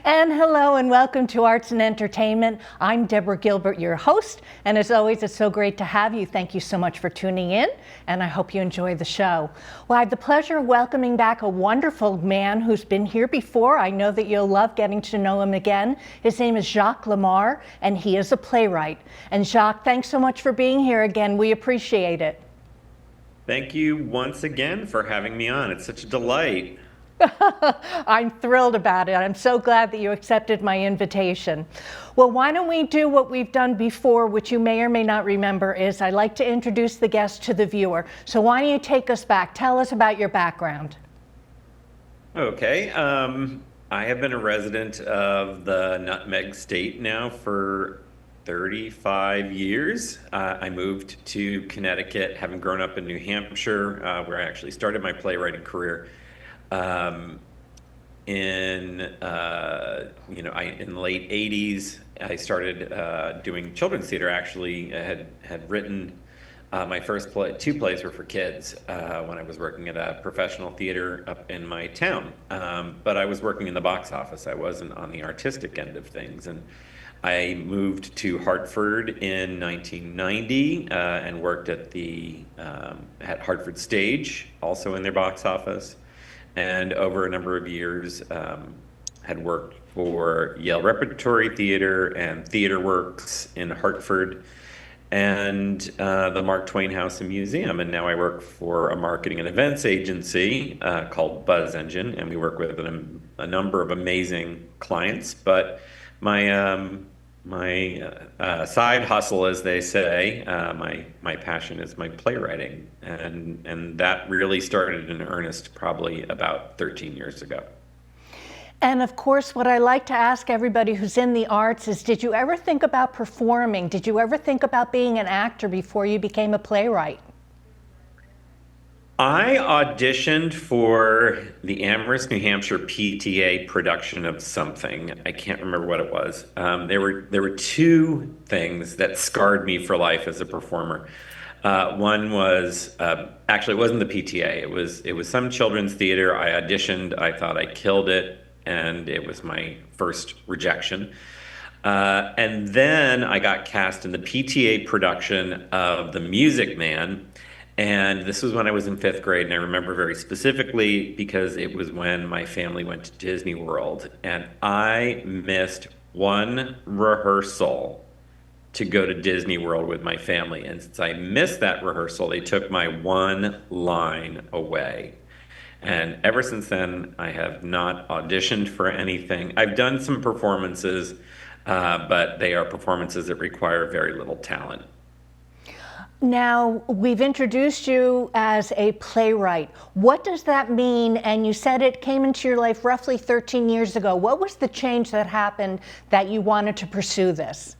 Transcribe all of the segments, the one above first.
And hello and welcome to Arts and Entertainment. I'm Deborah Gilbert, your host, and as always, it's so great to have you. Thank you so much for tuning in, and I hope you enjoy the show. Well, I have the pleasure of welcoming back a wonderful man who's been here before. I know that you'll love getting to know him again. His name is Jacques Lamarre, and he is a playwright. And Jacques, thanks so much for being here again. We appreciate it. Thank you once again for having me on. It's such a delight. I'm thrilled about it. I'm so glad that you accepted my invitation. Well, why don't we do what we've done before, which you may or may not remember, is I like to introduce the guest to the viewer. So why don't you take us back? Tell us about your background. Okay. I have been a resident of the Nutmeg State now for 35 years. I moved to Connecticut, having grown up in New Hampshire, where I actually started my playwriting career. In the late 80s, I started doing children's theater. Actually, I had written my first play. Two plays were for kids when I was working at a professional theater up in my town. But I was working in the box office. I wasn't on the artistic end of things. And I moved to Hartford in 1990 and worked at at Hartford Stage, also in their box office. And over a number of years, had worked for Yale Repertory Theater and Theater Works in Hartford and the Mark Twain House and Museum. And now I work for a marketing and events agency called Buzz Engine, and we work with a number of amazing clients. But my side hustle, as they say, my passion is my playwriting, and that really started in earnest probably about 13 years ago. And of course, what I like to ask everybody who's in the arts is, did you ever think about performing? Did you ever think about being an actor before you became a playwright? I auditioned for the Amherst, New Hampshire PTA production of something. I can't remember what it was. There were two things that scarred me for life as a performer. One was actually, it wasn't the PTA. It was some children's theater. I auditioned. I thought I killed it, and it was my first rejection. And then I got cast in the PTA production of The Music Man. And this was when I was in 5th grade, and I remember very specifically because it was when my family went to Disney World, and I missed one rehearsal to go to Disney World with my family. And since I missed that rehearsal, they took my one line away. And ever since then, I have not auditioned for anything. I've done some performances, but they are performances that require very little talent. Now, we've introduced you as a playwright. What does that mean? And you said it came into your life roughly 13 years ago. What was the change that happened that you wanted to pursue this?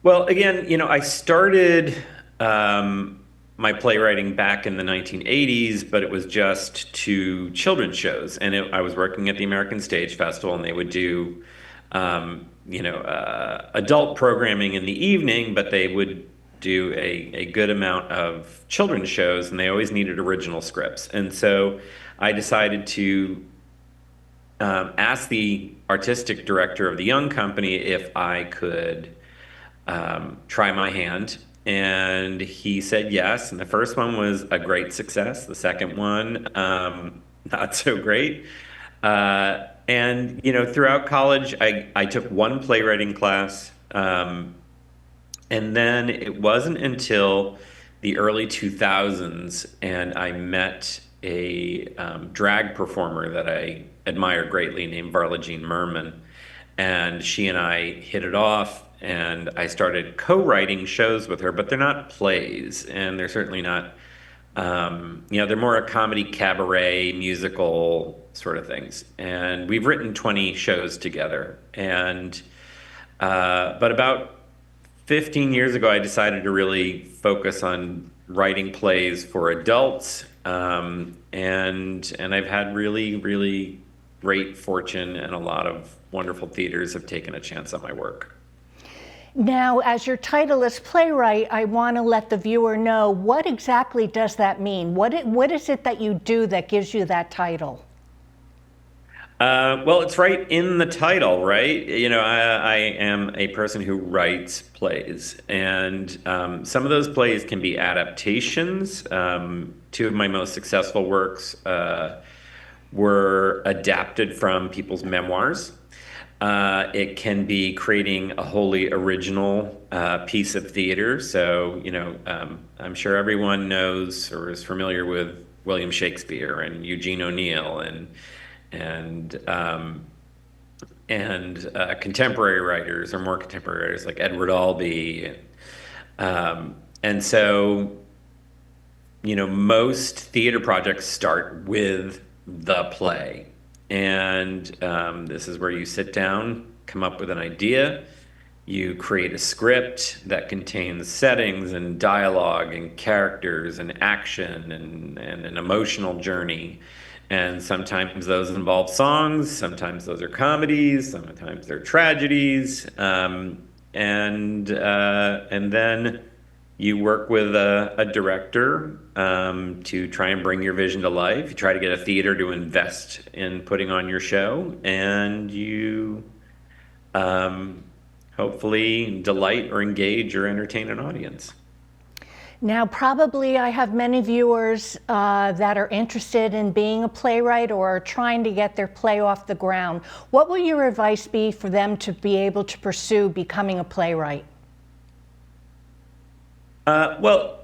Well, again, I started my playwriting back in the 1980s, but it was just to children's shows. And I was working at the American Stage Festival, and they would do adult programming in the evening, but they would do a good amount of children's shows, and they always needed original scripts. And so I decided to ask the artistic director of the young company if I could try my hand. And he said yes. And the first one was a great success. The second one, not so great. And throughout college, I took one playwriting class, and then it wasn't until the early 2000s, and I met a drag performer that I admire greatly named Varla Jean Merman, and she and I hit it off, and I started co-writing shows with her, but they're not plays, and they're certainly not. They're more a comedy, cabaret, musical sort of things. And we've written 20 shows together. And but about 15 years ago, I decided to really focus on writing plays for adults. And I've had really, really great fortune, and a lot of wonderful theaters have taken a chance on my work. Now, as your title is playwright, I want to let the viewer know, what exactly does that mean? What is it that you do that gives you that title? Well, it's right in the title, right? I am a person who writes plays, and some of those plays can be adaptations. Two of my most successful works were adapted from people's memoirs. It can be creating a wholly original piece of theater. So, I'm sure everyone knows or is familiar with William Shakespeare and Eugene O'Neill and contemporary writers or more contemporary writers like Edward Albee. And so, most theater projects start with the play. And this is where you sit down, come up with an idea, you create a script that contains settings and dialogue and characters and action and an emotional journey. And sometimes those involve songs, sometimes those are comedies, sometimes they're tragedies. And then you work with a director to try and bring your vision to life. You try to get a theater to invest in putting on your show, and you hopefully delight or engage or entertain an audience. Now, probably I have many viewers that are interested in being a playwright or are trying to get their play off the ground. What will your advice be for them to be able to pursue becoming a playwright? Well,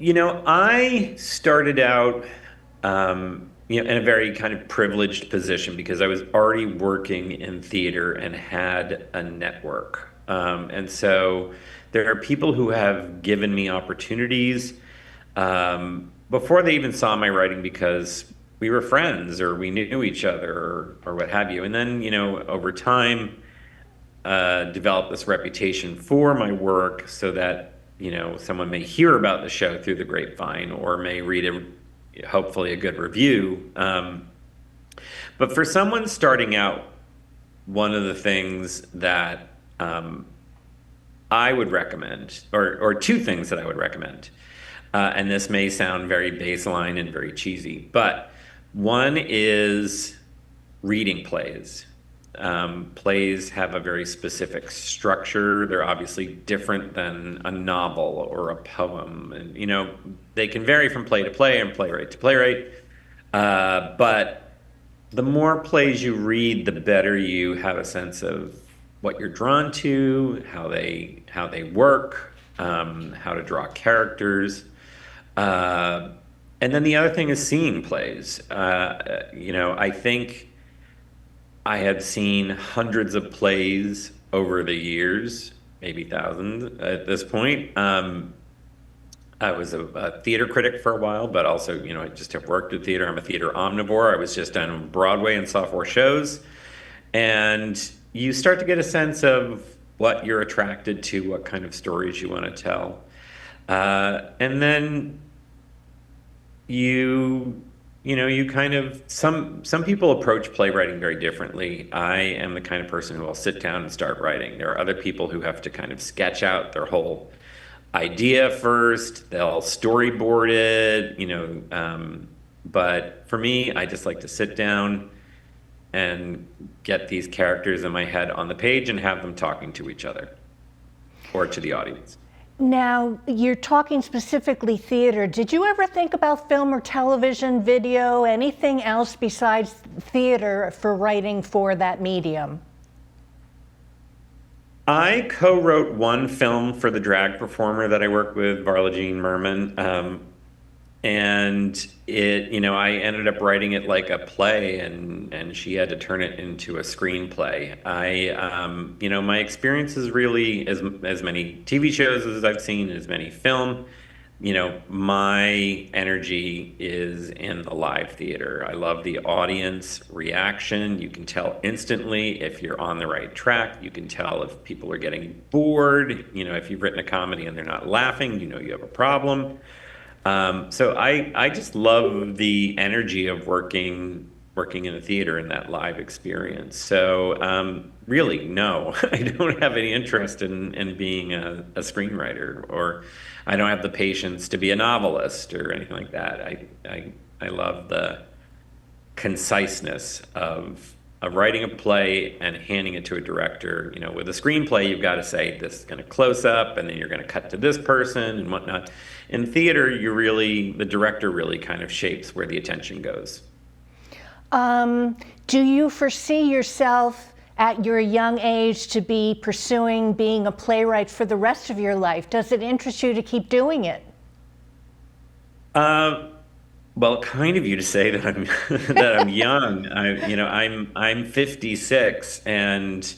I started out, in a very kind of privileged position because I was already working in theater and had a network. And so there are people who have given me opportunities before they even saw my writing because we were friends or we knew each other or what have you. And then, over time, developed this reputation for my work so that someone may hear about the show through the grapevine or may read hopefully a good review. But for someone starting out, one of the things that I would recommend, or two things that I would recommend, and this may sound very baseline and very cheesy, but one is reading plays. Plays have a very specific structure. They're obviously different than a novel or a poem. And, they can vary from play to play and playwright to playwright. But the more plays you read, the better you have a sense of what you're drawn to, how they work, how to draw characters. And then the other thing is seeing plays. I think I have seen hundreds of plays over the years, maybe thousands at this point. I was a theater critic for a while, but also, I just have worked at theater. I'm a theater omnivore. I was just on Broadway and saw 4 shows. And you start to get a sense of what you're attracted to, what kind of stories you want to tell. And then you kind of, some people approach playwriting very differently. I am the kind of person who will sit down and start writing. There are other people who have to kind of sketch out their whole idea first. They'll storyboard it, but for me, I just like to sit down and get these characters in my head on the page and have them talking to each other or to the audience. Now, you're talking specifically theater. Did you ever think about film or television, video, anything else besides theater for writing for that medium? I co-wrote one film for the drag performer that I work with, Varla Jean Merman. And I ended up writing it like a play, and she had to turn it into a screenplay. My experience is really as many TV shows as I've seen, as many film. My energy is in the live theater. I love the audience reaction. You can tell instantly if you're on the right track. You can tell if people are getting bored. If you've written a comedy and they're not laughing, you have a problem. So I just love the energy of working in a theater in that live experience. So really, no, I don't have any interest in being a screenwriter, or I don't have the patience to be a novelist or anything like that. I love conciseness of writing a play and handing it to a director. You know, with a screenplay, you've got to say this is going to close up, and then you're going to cut to this person and whatnot. In theater, the director really kind of shapes where the attention goes. Do you foresee yourself at your young age to be pursuing being a playwright for the rest of your life? Does it interest you to keep doing it? Well, kind of you to say that I'm that I'm young. I'm 56, and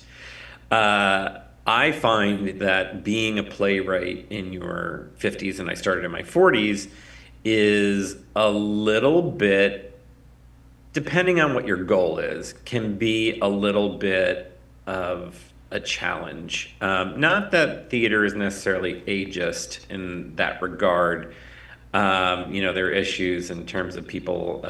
I find that being a playwright in your 50s, and I started in my 40s, is a little bit, depending on what your goal is, can be a little bit of a challenge. Not that theater is necessarily ageist in that regard. There are issues in terms of people,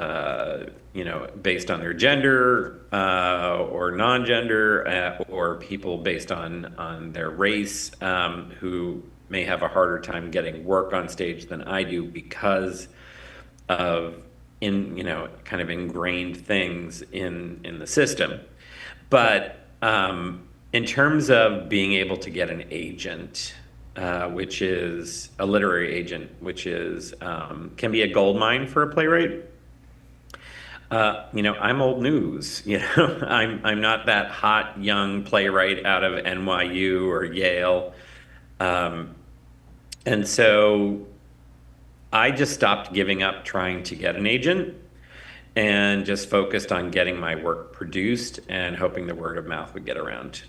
based on their gender or non-gender, or people based on their race, who may have a harder time getting work on stage than I do because of kind of ingrained things in the system. But in terms of being able to get an agent, which is a literary agent, which is can be a gold mine for a playwright. I'm old news. I'm not that hot young playwright out of NYU or Yale, and so I just stopped giving up trying to get an agent and just focused on getting my work produced and hoping the word of mouth would get around.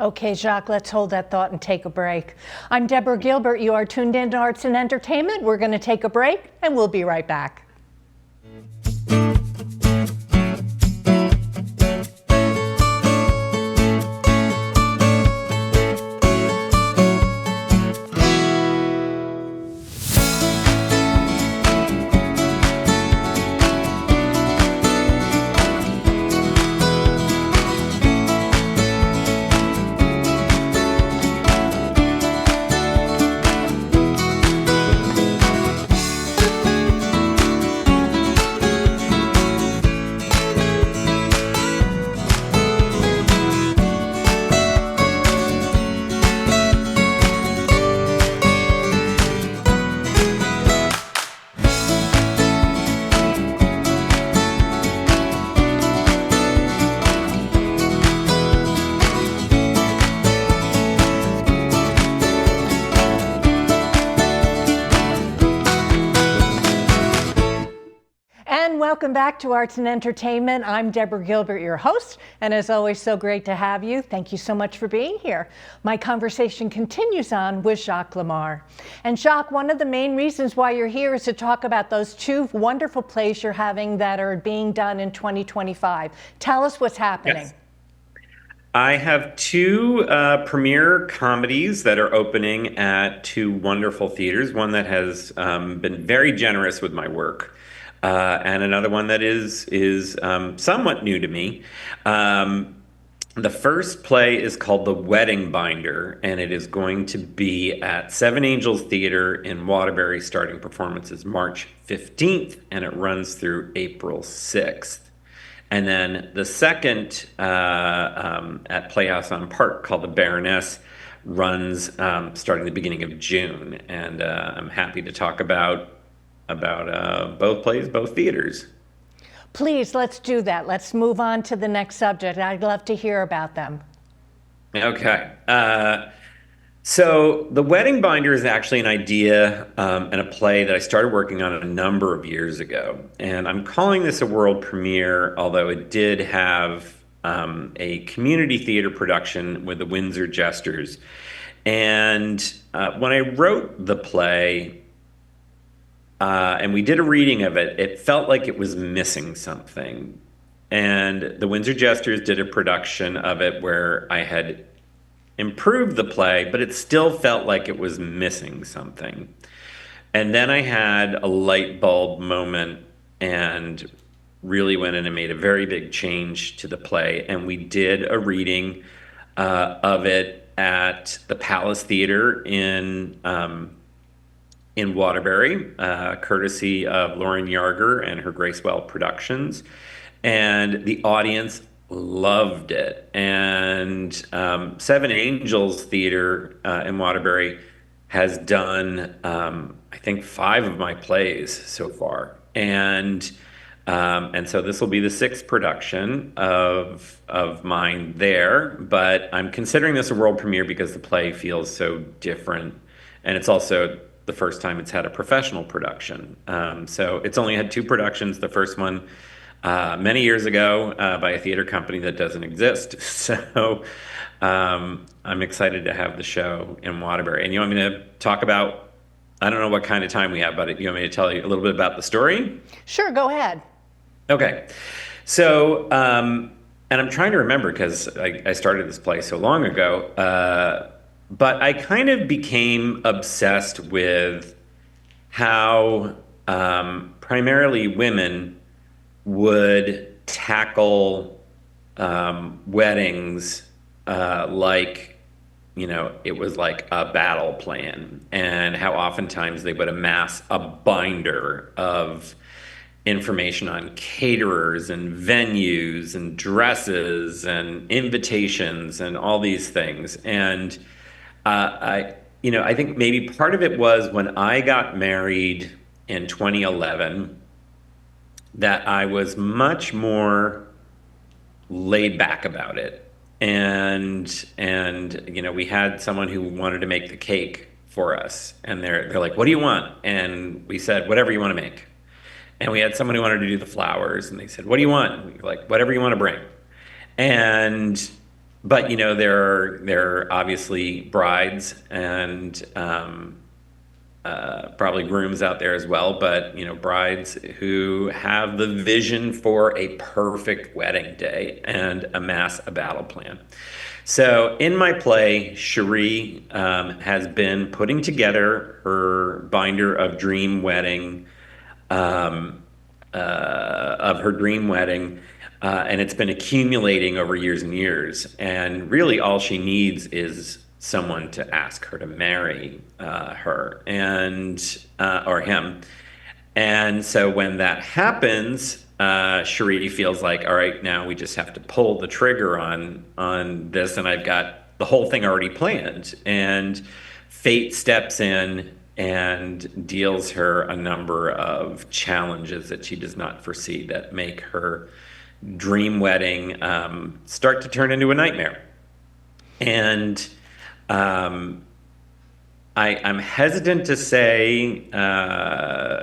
Okay, Jacques, let's hold that thought and take a break. I'm Deborah Gilbert. You are tuned in to Arts and Entertainment. We're going to take a break, and we'll be right back. Welcome back to Arts and Entertainment. I'm Deborah Gilbert, your host, and as always, so great to have you. Thank you so much for being here. My conversation continues on with Jacques Lamarre. And Jacques, one of the main reasons why you're here is to talk about those two wonderful plays you're having that are being done in 2025. Tell us what's happening. Yes. I have two premiere comedies that are opening at two wonderful theaters, one that has been very generous with my work, and another one that is somewhat new to me. The first play is called The Wedding Binder, and it is going to be at Seven Angels Theater in Waterbury, starting performances March 15th, and it runs through April 6th. And then the second at Playhouse on Park, called The Baroness, runs starting the beginning of June. And I'm happy to talk about both plays, both theaters. Please, let's do that. Let's move on to the next subject. I'd love to hear about them. Okay. So The Wedding Binder is actually an idea and a play that I started working on a number of years ago. And I'm calling this a world premiere, although it did have a community theater production with the Windsor Jesters. And when I wrote the play, and we did a reading of it, it felt like it was missing something. And the Windsor Jesters did a production of it where I had improved the play, but it still felt like it was missing something. And then I had a light bulb moment and really went in and made a very big change to the play. And we did a reading of it at the Palace Theater in Waterbury, courtesy of Lauren Yarger and her Gracewell Productions. and the audience loved it. And Seven Angels Theater in Waterbury has done, I think, 5 of my plays so far, and so this will be the 6th production of mine there. But I'm considering this a world premiere because the play feels so different, and it's also the first time it's had a professional production. So it's only had 2 productions. The first one many years ago by a theater company that doesn't exist. So I'm excited to have the show in Waterbury. And you want me to talk about, I don't know what kind of time we have, but you want me to tell you a little bit about the story? Sure, go ahead. Okay. So, and I'm trying to remember because I started this play so long ago, but I kind of became obsessed with how primarily women would tackle weddings like, it was like a battle plan, and how oftentimes they would amass a binder of information on caterers and venues and dresses and invitations and all these things. And I think maybe part of it was when I got married in 2011 that I was much more laid back about it. And we had someone who wanted to make the cake for us, and they're like, "What do you want?" And we said, "Whatever you want to make." And we had someone who wanted to do the flowers, and they said, "What do you want?" And we were like, "Whatever you want to bring." But there are obviously brides and probably grooms out there as well, but brides who have the vision for a perfect wedding day and amass a battle plan. So in my play, Cherie has been putting together her binder of dream wedding, and it's been accumulating over years and years. And really, all she needs is someone to ask her to marry her or him. And so when that happens, Cherie feels like, all right, now we just have to pull the trigger on this, and I've got the whole thing already planned. And fate steps in and deals her a number of challenges that she does not foresee that make her dream wedding start to turn into a nightmare. And I'm hesitant to say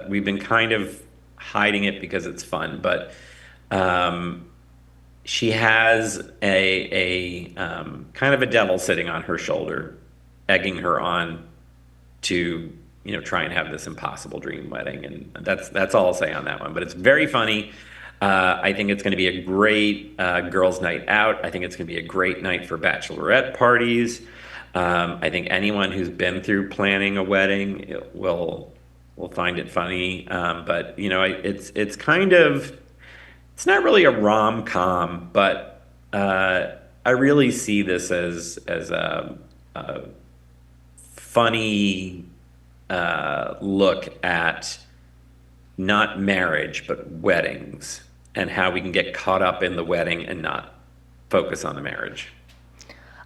we've been kind of hiding it because it's fun, but she has a kind of a devil sitting on her shoulder, egging her on to try and have this impossible dream wedding. And that's all I'll say on that one. But it's very funny. I think it's going to be a great girls' night out. I think it's going to be a great night for bachelorette parties. I think anyone who's been through planning a wedding will find it funny. But it's kind of, it's not really a rom-com, but I really see this as a funny look at not marriage, but weddings, and how we can get caught up in the wedding and not focus on the marriage.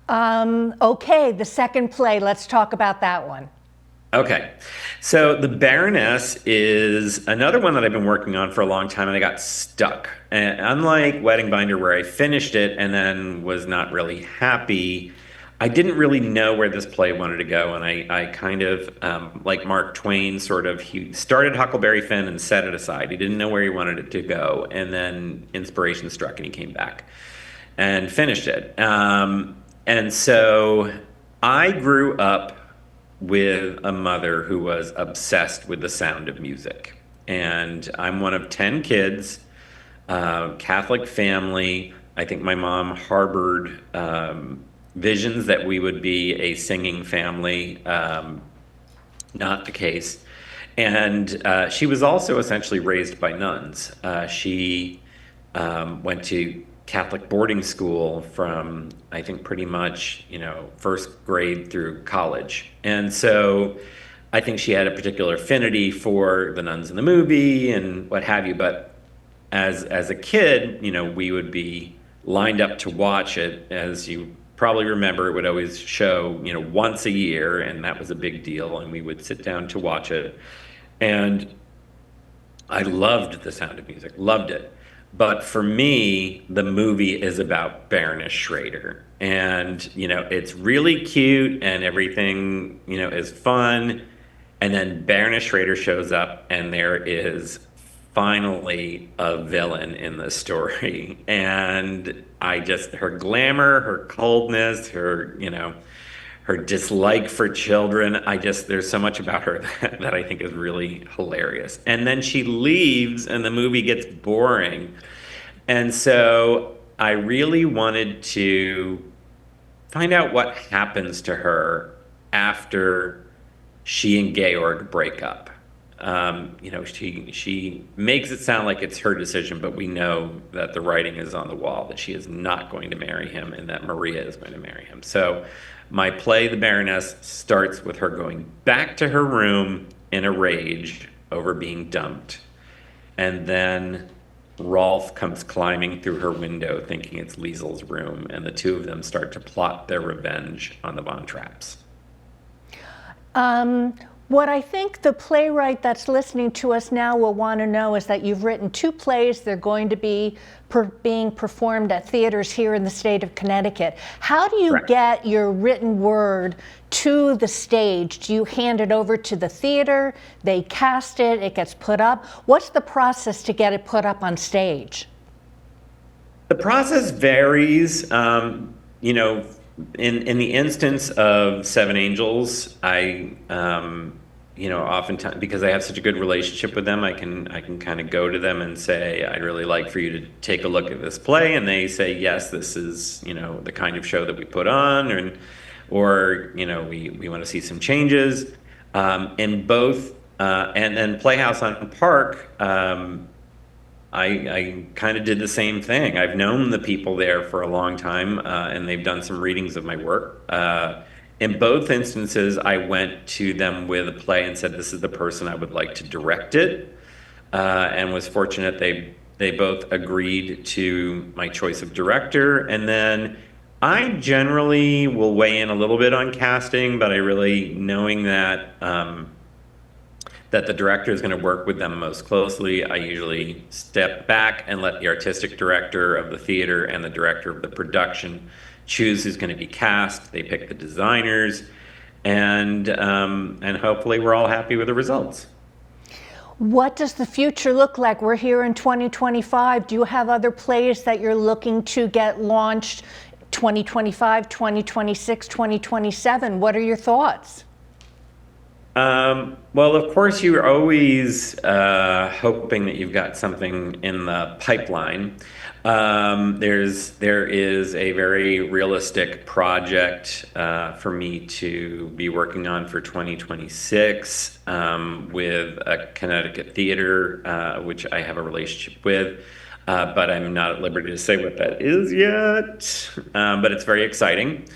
Okay, the second play, let's talk about that one. Okay, so The Baroness is another one that I've been working on for a long time, and I got stuck. And unlike Wedding Binder, where I finished it and then was not really happy, I didn't really know where this play wanted to go, and I kind of, like Mark Twain, he started Huckleberry Finn and set it aside. He didn't know where he wanted it to go, and then inspiration struck, and he came back and finished it. And so I grew up with a mother who was obsessed with the sound of music, and I'm one of 10 kids, Catholic family. I think my mom harbored visions that we would be a singing family, not the case. And she was also essentially raised by nuns. She went to Catholic boarding school from, I think, pretty much, first grade through college. And so I think she had a particular affinity for the nuns in the movie and what have you. But as a kid, we would be lined up to watch it. As you probably remember, it would always show, once a year, and that was a big deal, and we would sit down to watch it. And I loved The Sound of Music, loved it. But for me, the movie is about Baroness Schrader. And, it's really cute and everything, is fun. And then Baroness Schrader shows up, and there is finally a villain in the story. And her glamour, her coldness, her dislike for children. There's so much about her that I think is really hilarious. And then she leaves and the movie gets boring. And so I really wanted to find out what happens to her after she and Georg break up. She makes it sound like it's her decision, but we know that the writing is on the wall, that she is not going to marry him and that Maria is going to marry him. So my play, The Baroness, starts with her going back to her room in a rage over being dumped. And then Rolf comes climbing through her window thinking it's Liesel's room, and the two of them start to plot their revenge on the Von Trapps. What I think the playwright that's listening to us now will want to know is that you've written 2 plays. They're going to be being performed at theaters here in the state of Connecticut. How do you Correct. get your written word to the stage? Do you hand it over to the theater? They cast it, it gets put up. What's the process to get it put up on stage? The process varies. In the instance of Seven Angels, I oftentimes, because I have such a good relationship with them, I can kind of go to them and say, I'd really like for you to take a look at this play, and they say, yes, this is the kind of show that we put on, or we want to see some changes. In both, and then Playhouse on Park, I kind of did the same thing. I've known the people there for a long time, and they've done some readings of my work. In both instances, I went to them with a play and said, this is the person I would like to direct it, and was fortunate they both agreed to my choice of director. And then I generally will weigh in a little bit on casting, but I really, knowing that that the director is going to work with them most closely, I usually step back and let the artistic director of the theater and the director of the production choose who's going to be cast. They pick the designers, and hopefully we're all happy with the results. What does the future look like? We're here in 2025. Do you have other plays that you're looking to get launched 2025, 2026, 2027? What are your thoughts? Well, of course, you're always hoping that you've got something in the pipeline. There is a very realistic project for me to be working on for 2026 with a Connecticut theater, which I have a relationship with, but I'm not at liberty to say what that is yet. But it's very exciting.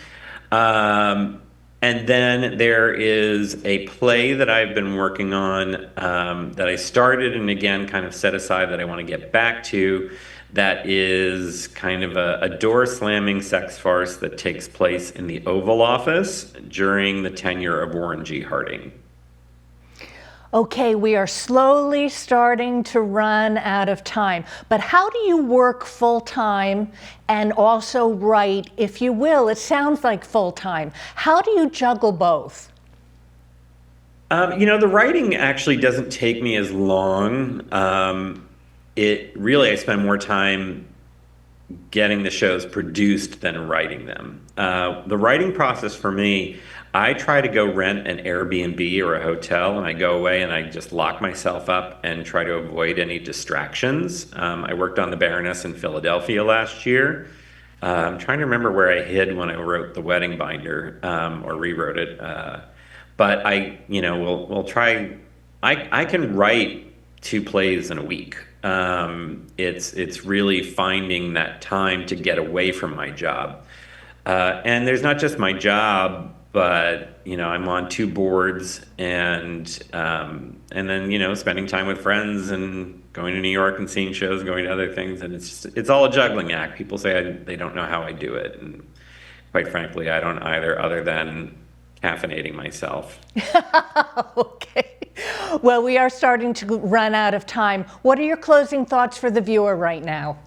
And then there is a play that I've been working on that I started and again kind of set aside that I want to get back to, that is kind of a door-slamming sex farce that takes place in the Oval Office during the tenure of Warren G. Harding. Okay, we are slowly starting to run out of time, but how do you work full-time and also write, if you will? It sounds like full-time. How do you juggle both? The writing actually doesn't take me as long. I spend more time getting the shows produced than writing them. The writing process for me, I try to go rent an Airbnb or a hotel, and I go away and I just lock myself up and try to avoid any distractions. I worked on The Baroness in Philadelphia last year. I'm trying to remember where I hid when I wrote The Wedding Binder, or rewrote it. But we'll try. I can write 2 plays in a week. It's really finding that time to get away from my job. And there's not just my job, but I'm on 2 boards, and then spending time with friends and going to New York and seeing shows, going to other things, and it's all a juggling act. People say they don't know how I do it, and quite frankly, I don't either, other than caffeinating myself. Okay. Well, we are starting to run out of time. What are your closing thoughts for the viewer right now?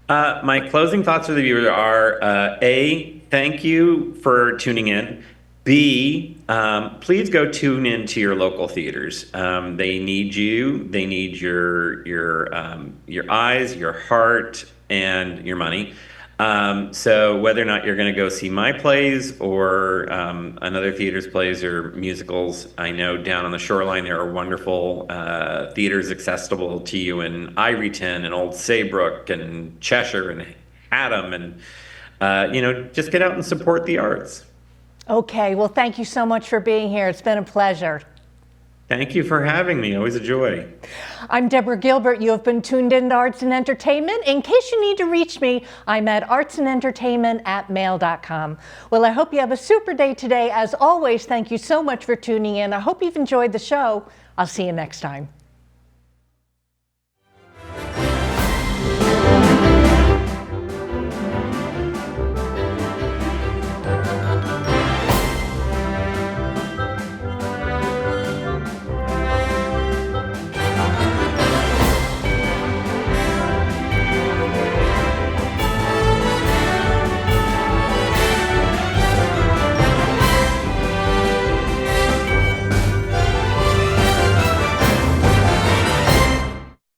My closing thoughts for the viewer are, A, thank you for tuning in. B, please go tune into your local theaters. They need you. They need your eyes, your heart, and your money. So whether or not you're going to go see my plays or another theater's plays or musicals, I know down on the Shoreline there are wonderful theaters accessible to you in Ivyton and Old Saybrook and Cheshire and Haddam, and just get out and support the arts. Okay, well, thank you so much for being here. It's been a pleasure. Thank you for having me. Always a joy. I'm Deborah Gilbert. You have been tuned in to Arts and Entertainment. In case you need to reach me, I'm at artsandentertainment@mail.com. Well, I hope you have a super day today. As always, thank you so much for tuning in. I hope you've enjoyed the show. I'll see you next time.